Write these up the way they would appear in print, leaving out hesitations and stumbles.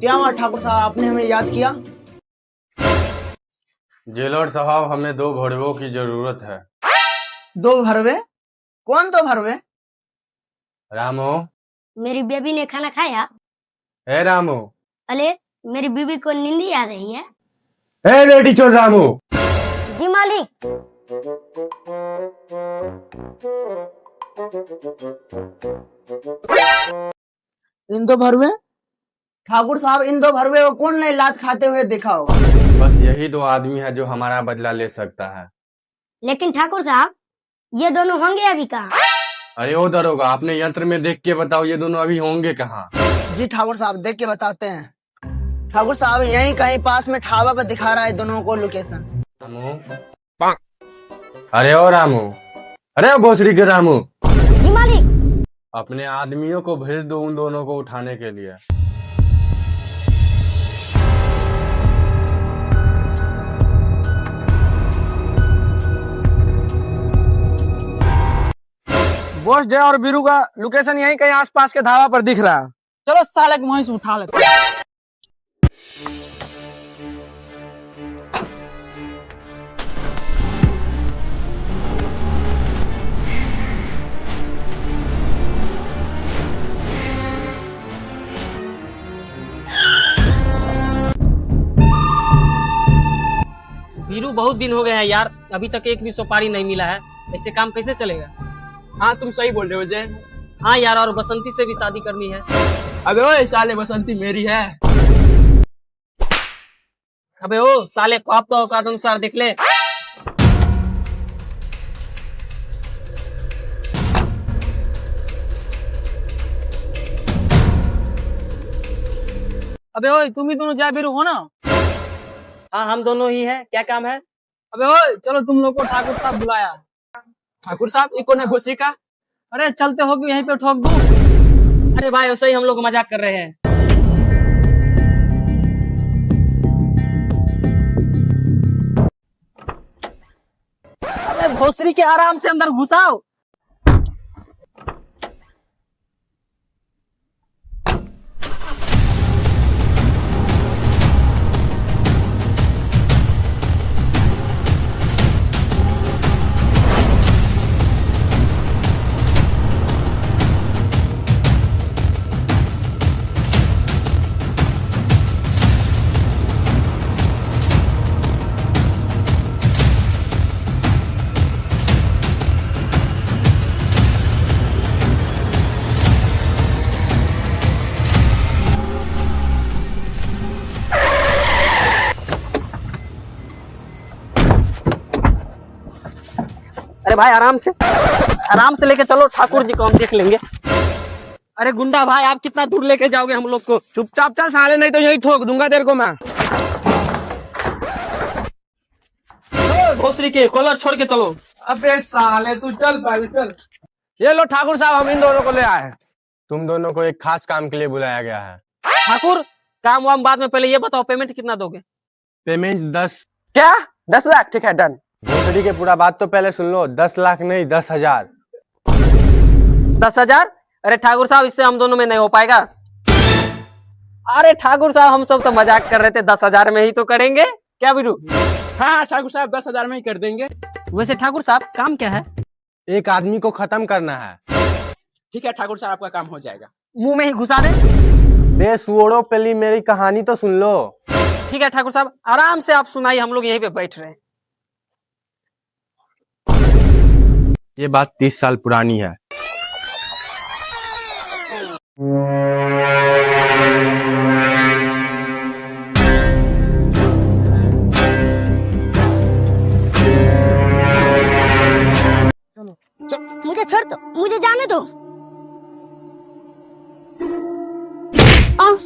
क्या हुआ ठाकुर साहब, आपने हमें याद किया? जेलर साहब, हमें 2 भड़वों की जरूरत है। 2 भरवे? कौन 2 भरवे? रामू, मेरी बेबी ने खाना खाया? हे रामू, अरे मेरी बीबी को नींद ही आ रही है। हे बेटी चोर रामू। जी मालिक। इन 2 भरवे? ठाकुर साहब, इन 2 भरवे को कौन नहीं लात खाते हुए देखा होगा? बस यही 2 आदमी है जो हमारा बदला ले सकता है। लेकिन ठाकुर साहब, ये दोनों होंगे अभी कहाँ? अरे ओ दरोगा, आपने यंत्र में देख के बताओ ये दोनों अभी होंगे कहाँ? जी ठाकुर साहब, देख के बताते हैं। ठाकुर साहब, यहीं कहीं पास में ढाबा पर दिखा रहा है दोनों को लोकेशन। रामू, अरे ओ रामू, अरे ओ भोसरी के रामू, जी मालिक। अपने आदमियों को भेज दो उन दोनों को उठाने के लिए। बॉस जय और बीरू का लोकेशन यहीं कहीं आसपास के ढाबा पर दिख रहा है। चलो साले को वहीं से उठा लेते हैं। वीरू, बहुत दिन हो गए हैं यार, अभी तक एक भी सुपारी नहीं मिला है। ऐसे काम कैसे चलेगा? हाँ तुम सही बोल रहे हो जय। हाँ यार, और बसंती से भी शादी करनी है। अबे ओए साले, बसंती मेरी है। अबे ओ साले, ख्वाब तो औकात अनुसार देख ले। अबे ओए, तुम ही दोनों जय बीरू हो ना? हाँ, हम दोनों ही हैं। क्या काम है? अबे ओए चलो, तुम लोग को ठाकुर साहब बुलाया। ठाकुर साहब, ये कौन है भोसरी का? अरे चलते हो यहीं पे ठोक दूं। अरे भाई, वैसे ही हम लोग मजाक कर रहे हैं। अबे भोसरी के आराम से अंदर घुसाओ। अरे भाई, आराम से लेके चलो, ठाकुर जी को हम देख लेंगे। अरे गुंडा भाई, आप कितना दूर लेके जाओगे हम लोग को? चुपचाप चल साले, नहीं तो यहीं ठोक दूंगा तेरे को मैं। भोसरी के कॉलर छोड़ के चलो। अबे साले, तू चल पहले चल। ये लो ठाकुर साहब, हम इन दोनों को ले आए। तुम दोनों को एक खास काम के लिए बुलाया गया है। ठाकुर, काम वाम बाद में, पहले ये बताओ पेमेंट कितना दोगे? पेमेंट 10। क्या? 10 लाख? ठीक है, डन। भोसरी के पूरा बात तो पहले सुन लो। 10 लाख नहीं, 10,000। 10,000? अरे ठाकुर साहब, इससे हम दोनों में नहीं हो पाएगा। अरे ठाकुर साहब, हम सब तो मजाक कर रहे थे, 10,000 में ही तो करेंगे। क्या बीरू? हाँ ठाकुर साहब, 10,000 में ही कर देंगे। वैसे ठाकुर साहब, काम क्या है? एक आदमी को खत्म करना है। ठीक है ठाकुर साहब, आपका काम हो जाएगा। मुंह में ही घुसा दे। बे सुअरों, पहली मेरी कहानी तो सुन लो। ठीक है ठाकुर साहब, आराम से आप सुनाइए, हम लोग यहीं पे बैठ रहे हैं। ये बात 30 साल पुरानी है। मुझे छोड़ दो, मुझे जाने दो। आओ।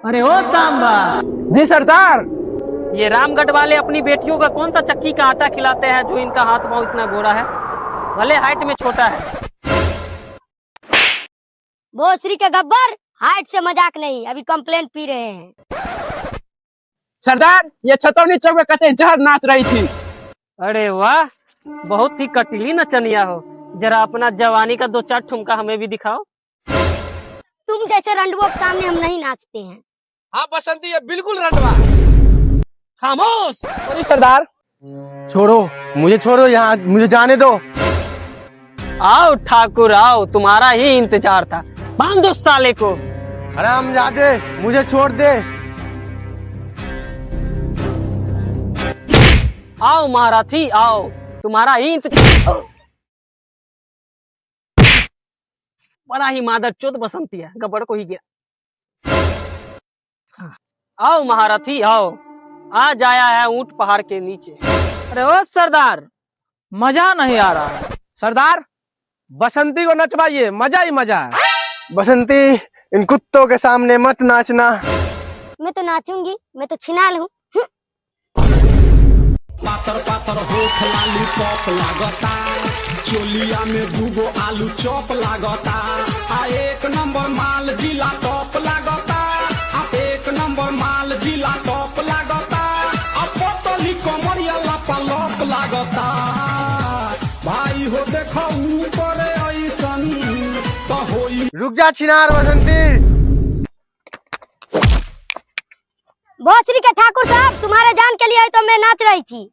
अरे ओ सांबा। जी सरदार। ये रामगढ़ वाले अपनी बेटियों का कौन सा चक्की का आटा खिलाते हैं जो इनका हाथ पांव इतना गोरा है? भले हाइट में छोटा है, भोसरी के गब्बर, हाइट से मजाक नहीं, अभी कंप्लेंट पी रहे हैं। सरदार, ये छतौनी चौक में कहते जहर नाच रही थी। अरे वाह, बहुत ही कटीली नचनिया हो। जरा अपना जवानी का 2-4 ठुमका हमें भी दिखाओ। तुम जैसे रंडुओं के सामने हम नहीं नाचते हैं। हाँ बसंती, ये बिल्कुल रंडवा। खामोश। अरे सरदार, छोड़ो, मुझे छोड़ो, यहाँ मुझे जाने दो। आओ ठाकुर आओ, तुम्हारा ही इंतजार था। बांध दो साले को। हरामजादे, मुझे छोड़ दे। आओ महारथी आओ, तुम्हारा ही इंतजार। बड़ा ही मादर चोद बसंती है, गब्बर को ही गया। आओ महारथी आओ, आज आया है ऊंट पहाड़ के नीचे। अरे ओ सरदार, मजा नहीं आ रहा है। सरदार, बसंती को नचवाइए, मजा ही मजा है। बसंती, इन कुत्तों के सामने मत नाचना। मैं तो नाचूंगी, मैं तो छिनाल हूँ। पातर पातर होठ लाली पॉप लागता, चोलिया में दूगो आलू चॉप लागता। आ एक नंबर माल जिला टॉप लागता, आ एक नंबर माल जिला टॉप लागता। आ पोतली कमरिया लापा लॉप लागता। भाई हो देखो ऊपर ऐसन तो होई। रुक जा छिनार बसंती। भोसरी के ठाकुर साहब, तुम्हारे जान के लिए तो मैं नाच रही थी।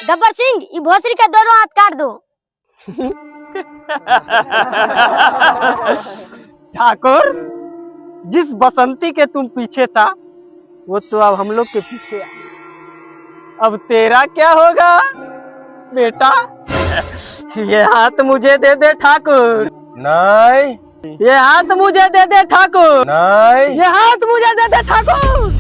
गब्बर सिंह, ये भोसरी के दोनों हाथ काट दो। ठाकुर, जिस बसंती के तुम पीछे था, वो तो अब हम लोग के पीछे आ। अब तेरा क्या होगा बेटा? ये हाथ मुझे दे दे ठाकुर। नहीं, ये हाथ मुझे दे दे ठाकुर। नहीं, ये हाथ मुझे दे दे ठाकुर।